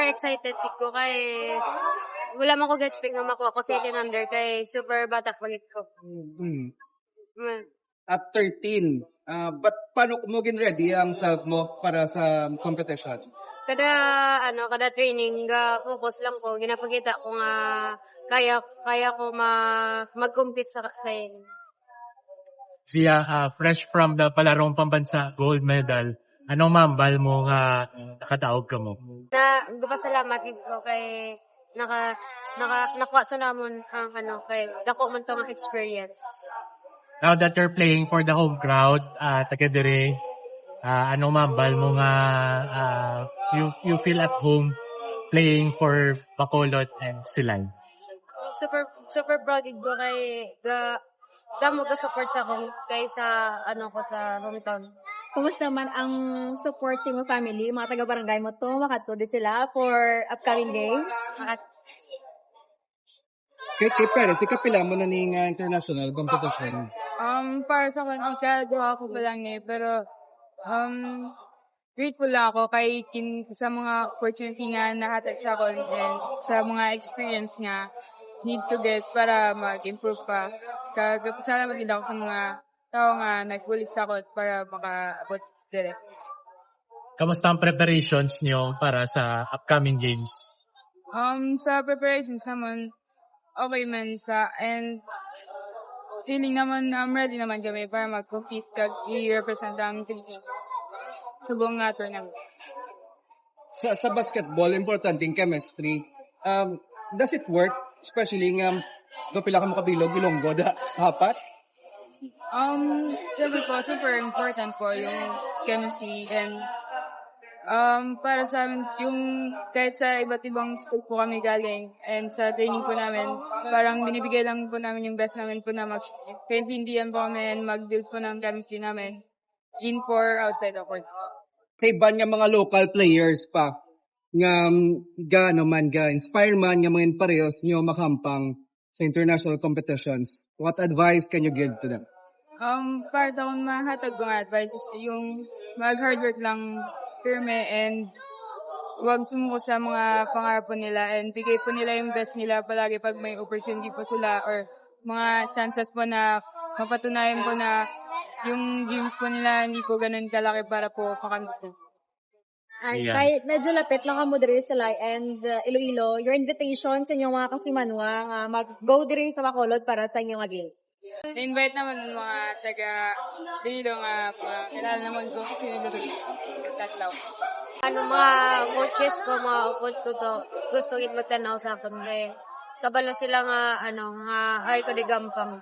super excited ko kay wala man ko expect nga makuha ko second under kay super bata pagit ko. At 13, but paano mo ready ang self mo para sa competition? Kada training focus lang ko, ginapakita ko nga kaya ko mag-compete sa Siya, fresh from the palarong pambansa gold medal, anong mambal mo nga nakataog ka mo? Gapasalamat ko kay nakuha sa namon ang kay dako man tong experience. Now that you're playing for the home crowd, taga dire, anong mambal mo nga you feel at home playing for Bacolod and Silay? Super proud ko kay damo ka support sa akong kay sa ko sa hometown. Kumusta man ang support sa imong family, mga taga-barangay mo to, makatudi sila for upcoming games? Kay Perez, ikapila mo na ning international competition? Para sa akin, ikagawa ko pa lang pero grateful ako kay sa mga opportunity nga nahatag sa akin and sa mga experience nga need to get para mag-improve pa. Salamat din ako sa mga tao nga nagbulit sa ako para makaabot direct. Kamusta ang preparations niyo para sa upcoming games? Sa preparations naman, okay man and feeling naman ready naman kami para mag-compete kag i-represent ang Philippines sa buong tournament. Sa basketball, important yung chemistry. Does it work? Especially pila ka makabilog, bilonggo, apat? Siyempre po, super important po yung chemistry and para sa amin, yung kahit sa iba't ibang school po kami galing and sa training po namin, parang binibigay lang po namin yung best namin po na mag-kaintindihan po kami and mag-build po ng chemistry namin in for outside of court. Sa iba nga mga local players pa, nga inspire man nga mga parehas nyo makampang sa international competitions, what advice can you give to them? Para akong mahatag kong advice is yung mag-hard work lang firme and huwag sumuko sa mga pangarap po nila and bigay po nila yung best nila palagi pag may opportunity po sila or mga chances po na mapatunayan po na yung games po nila hindi po ganun kalaki para po makamit po. Kahit medyo lapit lang ka mo diri sa Silay and Iloilo, your invitation sa inyong mga kasimanwa mag-go diri sa Bacolod para sa inyong games. Na-invite naman ng mga taga Iloilo nga kilala naman ko kasi tatlaw. Mga coaches ko, mga coach ko to, gusto gid magtanaw sa akin kay kabalo sila nga ay ko di gampang.